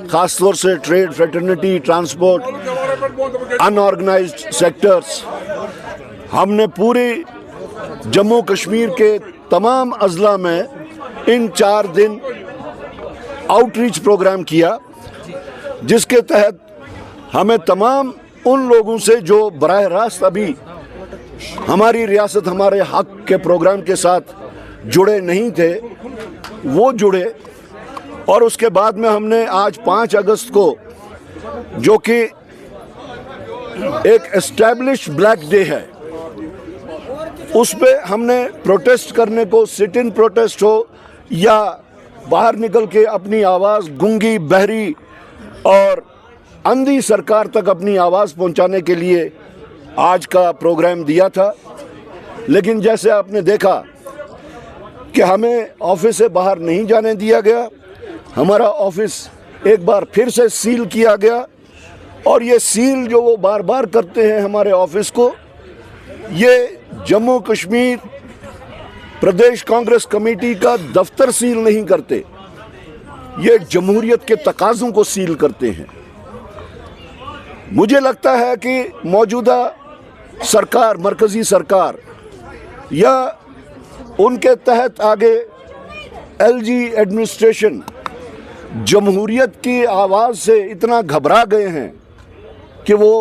खास तौर से trade, fraternity, transport, unorganised sectors, हमने पूरी जम्मू कश्मीर के तमाम अजला में इन 4 दिन आउटरीच प्रोग्राम किया, जिसके तहत हमें तमाम उन लोगों से जो बराह रास्त अभी हमारी रियासत हमारे हक के प्रोग्राम के साथ जुड़े नहीं थे, वो जुड़े। और उसके बाद में हमने आज 5 अगस्त को, जो कि एक एस्टैब्लिश ब्लैक डे है, उस पे हमने प्रोटेस्ट करने को, सिट इन प्रोटेस्ट हो या बाहर निकल के अपनी आवाज़ गूंगी, बहरी और अंधी सरकार तक अपनी आवाज़ पहुंचाने के लिए आज का प्रोग्राम दिया था। लेकिन जैसे आपने देखा कि हमें ऑफिस से बाहर नहीं जाने दिया गया, हमारा ऑफिस एक बार फिर से सील किया गया। और ये सील जो वो बार बार करते हैं हमारे ऑफिस को, ये जम्मू कश्मीर प्रदेश कांग्रेस कमेटी का दफ्तर सील नहीं करते, ये जमहूरियत के तकाज़ों को सील करते हैं। मुझे लगता है कि मौजूदा सरकार, मरकज़ी सरकार या उनके तहत आगे LG एडमिनिस्ट्रेशन जमहूरियत की आवाज़ से इतना घबरा गए हैं कि वो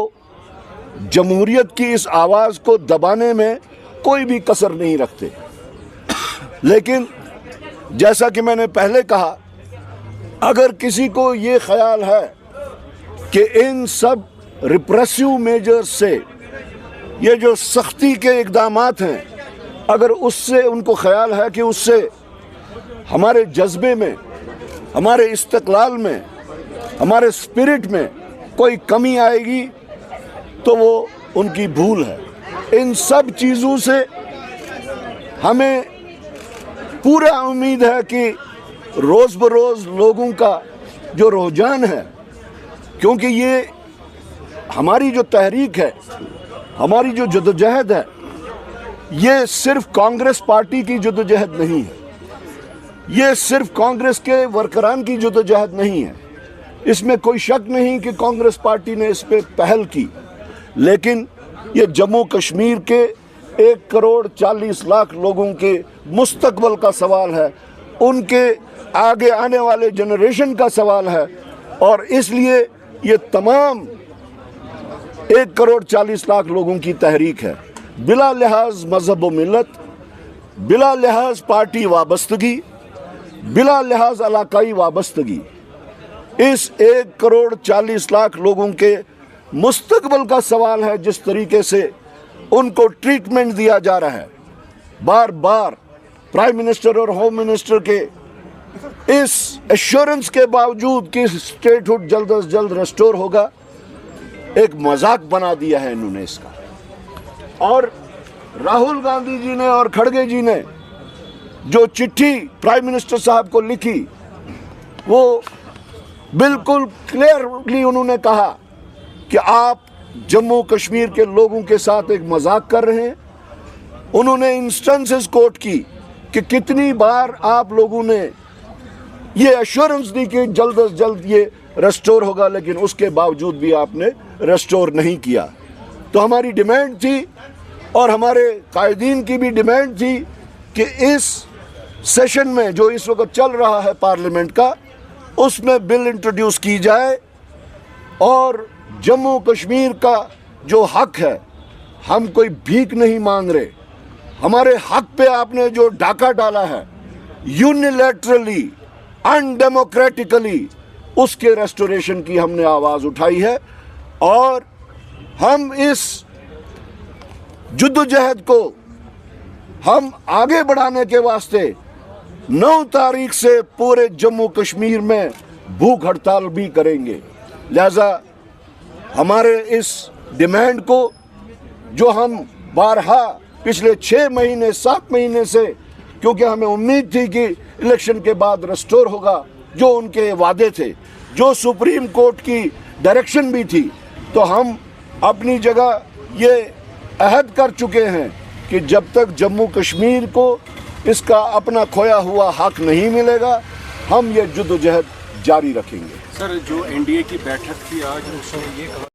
जमहूरियत की इस आवाज़ को दबाने में कोई भी कसर नहीं रखते। लेकिन जैसा कि मैंने पहले कहा, अगर किसी को ये ख्याल है कि इन सब रिप्रेसिव मेजर्स से, ये जो सख्ती के इक़दामात हैं, अगर उससे उनको ख्याल है कि उससे हमारे जज्बे में, हमारे इस्तक़लाल में, हमारे स्पिरिट में कोई कमी आएगी, तो वो उनकी भूल है। इन सब चीज़ों से हमें पूरा उम्मीद है कि रोज़ बरोज़ लोगों का जो रुझान है, क्योंकि ये हमारी जो तहरीक है, हमारी जो जदोजहद है, ये सिर्फ कांग्रेस पार्टी की जदोजहद नहीं है, ये सिर्फ कांग्रेस के वर्करान की जदोजहद नहीं है। इसमें कोई शक नहीं कि कांग्रेस पार्टी ने इस पे पहल की, लेकिन ये जम्मू कश्मीर के 1,40,00,000 लोगों के मुस्तकबल का सवाल है, उनके आगे आने वाले जनरेशन का सवाल है। और इसलिए ये तमाम 1,40,00,000 लोगों की तहरीक है, बिला लिहाज मजहब व मिलत, बिला लिहाज पार्टी वाबस्तगी, बिला लिहाज इलाकाई वाबस्तगी। इस 1,40,00,000 लोगों के मुस्तकबल का सवाल है। जिस तरीके से उनको ट्रीटमेंट दिया जा रहा है, बार बार प्राइम मिनिस्टर और होम मिनिस्टर के इस एश्योरेंस के बावजूद कि स्टेटहुड जल्द अज जल्द रेस्टोर होगा, एक मजाक बना दिया है इन्होंने इसका। और राहुल गांधी जी ने और खड़गे जी ने जो चिट्ठी प्राइम मिनिस्टर साहब को लिखी, वो बिल्कुल क्लियरली उन्होंने कहा कि आप जम्मू कश्मीर के लोगों के साथ एक मजाक कर रहे हैं। उन्होंने इंस्टेंसेस कोट की कि कितनी बार आप लोगों ने ये एश्योरेंस दी कि जल्द अज जल्द ये रेस्टोर होगा, लेकिन उसके बावजूद भी आपने रेस्टोर नहीं किया। तो हमारी डिमांड थी और हमारे कायदीन की भी डिमांड थी कि इस सेशन में जो इस वक्त चल रहा है पार्लियामेंट का, उसमें बिल इंट्रोड्यूस की जाए और जम्मू कश्मीर का जो हक है, हम कोई भीख नहीं मांग रहे, हमारे हक पे आपने जो डाका डाला है यूनिलैटरली, अनडेमोक्रेटिकली, उसके रेस्टोरेशन की हमने आवाज़ उठाई है। और हम इस जद्दोजहद को हम आगे बढ़ाने के वास्ते 9 तारीख से पूरे जम्मू कश्मीर में भूख हड़ताल भी करेंगे। लिहाजा हमारे इस डिमांड को, जो हम बारहा पिछले 6 महीने 7 महीने से, क्योंकि हमें उम्मीद थी कि इलेक्शन के बाद रेस्टोर होगा, जो उनके वादे थे, जो सुप्रीम कोर्ट की डायरेक्शन भी थी, तो हम अपनी जगह ये अहद कर चुके हैं कि जब तक जम्मू कश्मीर को इसका अपना खोया हुआ हक नहीं मिलेगा, हम ये जद्दोजहद जारी रखेंगे। سر جو NDA کی بیٹھک تھی آج اس میں یہ کہا